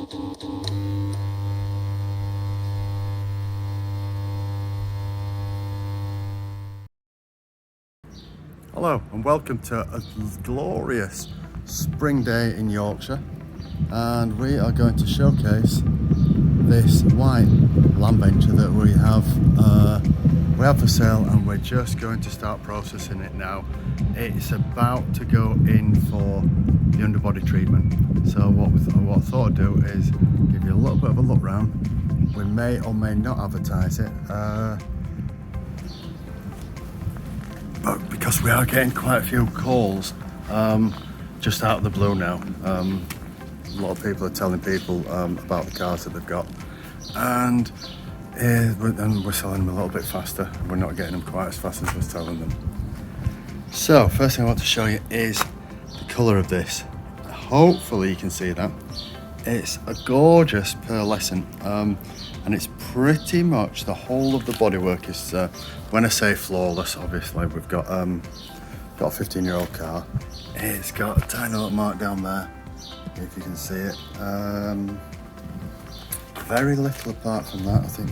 Hello and welcome to a glorious spring day in Yorkshire, and we are going to showcase this white lamb venture that we have for sale, and we're just going to start processing it now. It's about to go in for the underbody treatment, so what I thought I'd do is give you a little bit of a look round. We may or may not advertise it, but because we are getting quite a few calls just out of the blue now. A lot of people are telling people about the cars that they've got, and we're selling them a little bit faster. We're not getting them quite as fast as we're selling them. So first thing I want to show you is the colour of this. Hopefully you can see that. It's a gorgeous pearlescent, and it's pretty much the whole of the bodywork is, when I say flawless, obviously we've got a 15-year-old car. It's got a tiny little mark down there, if you can see it. Very little apart from that. I think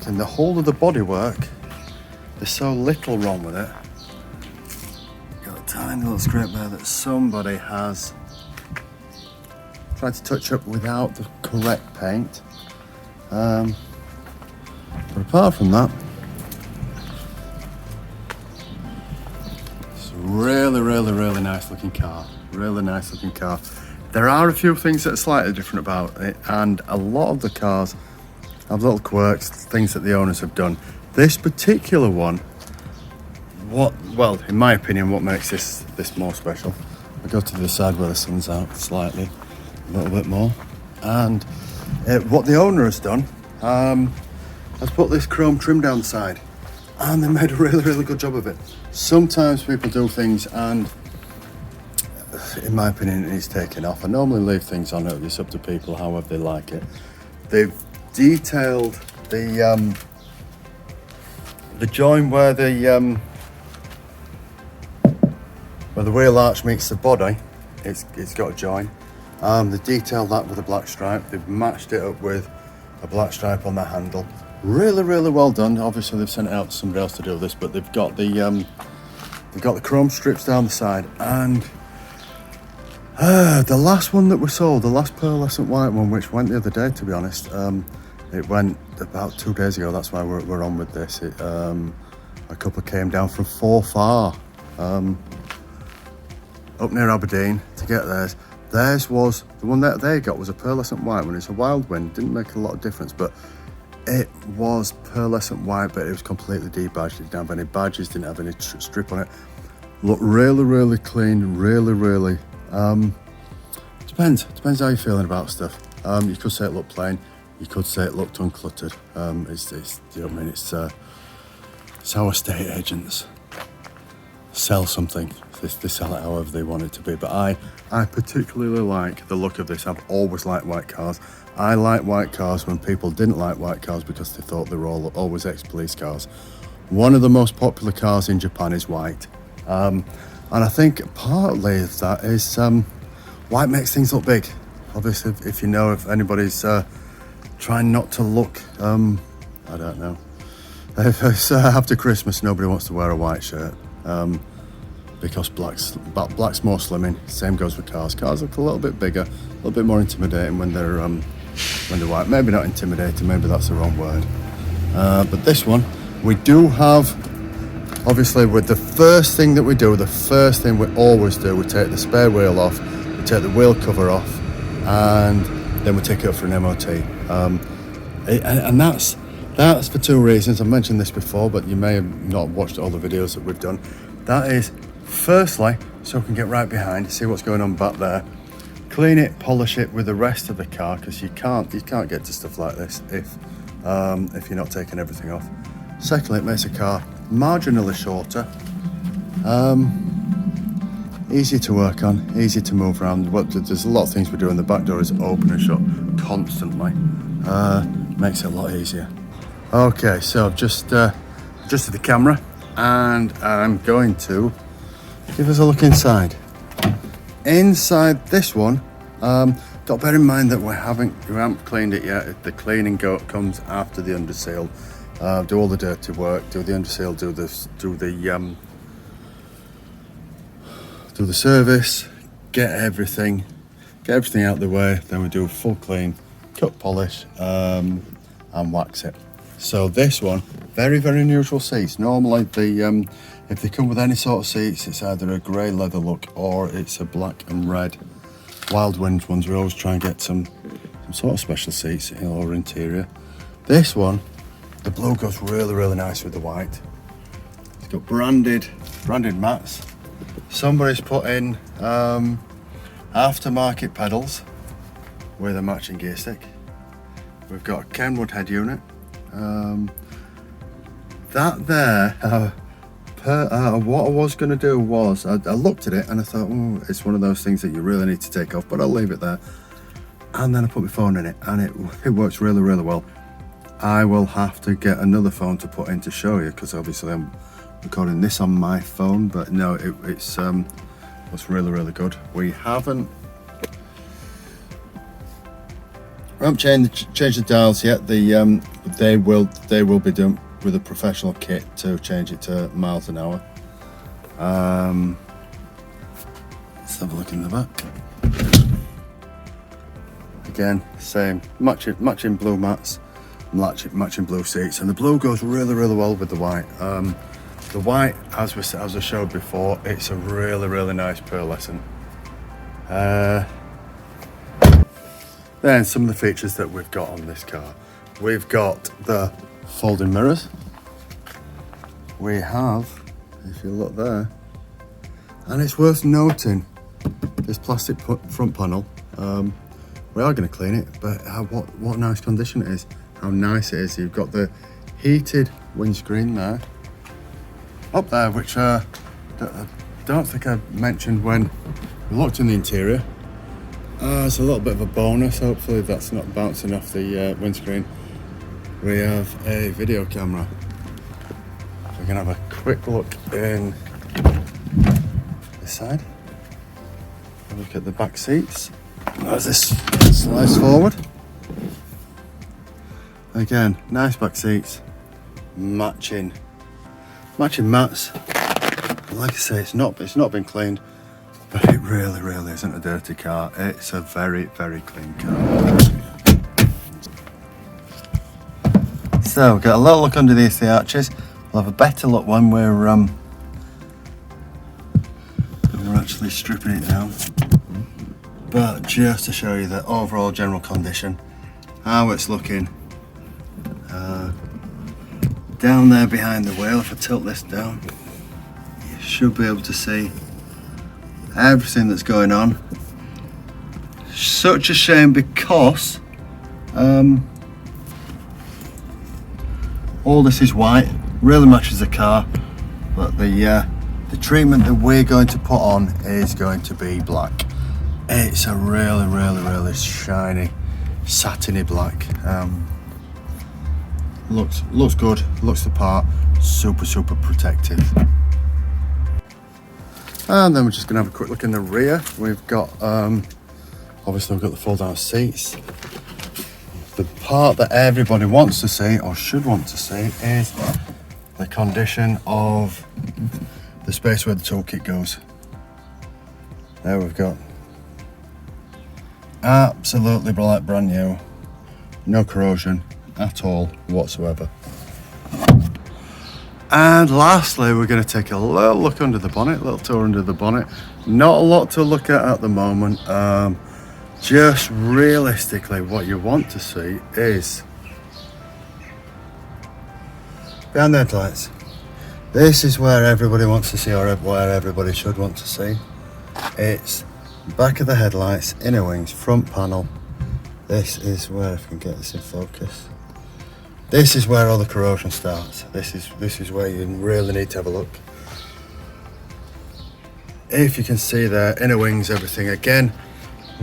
in the whole of the bodywork, there's so little wrong with it. Got a tiny little scrape there that somebody has tried to touch up without the correct paint. But apart from that, it's a really nice looking car. Really nice looking car. There are a few things that are slightly different about it, and a lot of the cars have little quirks, things that the owners have done. This particular one, in my opinion, what makes this more special, I go to the side where the sun's out slightly, a little bit more, and what the owner has done, has put this chrome trim down the side, and they made a really good job of it. Sometimes people do things and, in my opinion, it needs taken off. I normally leave things on it. It's up to people however they like it. They've detailed the joint where the wheel arch meets the body. It's got a join. They detailed that with a black stripe. They've matched it up with a black stripe on the handle. Really well done. Obviously they've sent it out to somebody else to do this, but they've got the chrome strips down the side, and the last one that we sold, the last pearlescent white one, which went the other day, to be honest, it went about 2 days ago. That's why we're on with this. A couple came down from Forfar, up near Aberdeen to get theirs. Theirs was, the one that they got was a pearlescent white one. It's a wild wind, didn't make a lot of difference, but it was pearlescent white, but it was completely debadged. It didn't have any badges, didn't have any strip on it. Looked really clean, really. Depends how you're feeling about stuff. You could say it looked plain, you could say it looked uncluttered. It's you know what I mean, it's how estate agents sell something. They sell it however they want it to be, but I particularly like the look of this. I've always liked white cars. I like white cars when people didn't like white cars because they thought they were always ex-police cars. One of the most popular cars in Japan is white, and I think partly that is white makes things look big. Obviously, if you know, if anybody's trying not to look, I don't know, if it's after Christmas nobody wants to wear a white shirt, because black's more slimming. Same goes with cars. Cars look a little bit bigger, a little bit more intimidating when they're white. Maybe not intimidating, maybe that's the wrong word. But this one, we do have, obviously, with the first thing that we do, the first thing we always do, we take the spare wheel off, we take the wheel cover off, and then we take it up for an MOT. And that's for two reasons. I've mentioned this before, but you may have not watched all the videos that we've done. That is, firstly, so we can get right behind, see what's going on back there, clean it, polish it with the rest of the car, because you can't get to stuff like this if you're not taking everything off. Secondly, it makes the car marginally shorter, easy to work on, easy to move around. There's a lot of things we do, and the back door is open and shut constantly. Makes it a lot easier. Okay, so I've just adjusted the camera, and I'm going to give us a look inside. Inside this one, got to bear in mind that we haven't cleaned it yet. The cleaning comes after the underseal. Do all the dirty work, do the underseal, do the service, get everything out of the way. Then we do a full clean, cut polish, and wax it. So this one, very, very unusual seats. Normally if they come with any sort of seats, it's either a grey leather look or it's a black and red. Wild Winds ones, we always try and get some sort of special seats in our interior. This one, the blue goes really, really nice with the white. It's got branded mats. Somebody's put in aftermarket pedals with a matching gear stick. We've got a Kenwood head unit. That there, what I was going to do was, I looked at it and I thought, oh, it's one of those things that you really need to take off, but I'll leave it there. And then I put my phone in it and it works really, really well. I will have to get another phone to put in to show you, because obviously I'm recording this on my phone, but no, it's really, really good. We haven't changed the dials yet. They will be done with a professional kit to change it to miles an hour. Let's have a look in the back. Again, same, matching blue mats, matching blue seats, and the blue goes really, really well with the white. The white, as I showed before, it's a really, really nice pearlescent. Then some of the features that we've got on this car. We've got the folding mirrors. We have, if you look there, and it's worth noting, this plastic front panel, we are going to clean it, but what nice condition it is, how nice it is. You've got the heated windscreen there, up there, which I don't think I mentioned when we looked in the interior. It's a little bit of a bonus, hopefully that's not bouncing off the windscreen. We have a video camera. We're going to have a quick look in this side. Look at the back seats. As this slides forward. Again, nice back seats. Matching mats. Like I say, it's not been cleaned, but it really, really isn't a dirty car. It's a very, very clean car. So we've got a little look underneath the arches. We'll have a better look when we're actually stripping it down. But just to show you the overall general condition, how it's looking. Down there behind the wheel, if I tilt this down, you should be able to see everything that's going on. Such a shame because all this is white, really matches the car, but the treatment that we're going to put on is going to be black. It's a really, really, really shiny, satiny black. Looks good, looks the part, super, super protective. And then we're just gonna have a quick look in the rear. We've got, obviously we've got the fold down seats. The part that everybody wants to see, or should want to see, is the condition of the space where the toolkit goes. There we've got absolutely brand new, no corrosion at all whatsoever. And lastly, we're going to take a little look under the bonnet, a little tour under the bonnet. Not a lot to look at the moment. Just realistically, what you want to see is behind the headlights. This is where everybody wants to see, or where everybody should want to see. It's back of the headlights, inner wings, front panel. This is where, if I can get this in focus, this is where all the corrosion starts. This is where you really need to have a look. If you can see there, inner wings, everything. Again,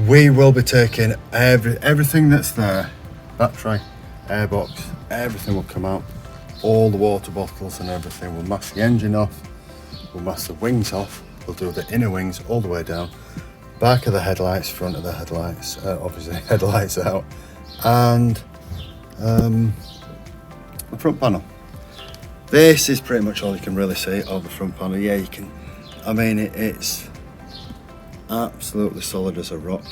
we will be taking everything that's there, battery, airbox, everything will come out. All the water bottles and everything. We'll mask the engine off, we'll mask the wings off, we'll do the inner wings all the way down. back of the headlights, front of the headlights, obviously headlights out, and the front panel. This is pretty much all you can really see of the front panel. Yeah, you can, I mean, it's absolutely solid as a rock.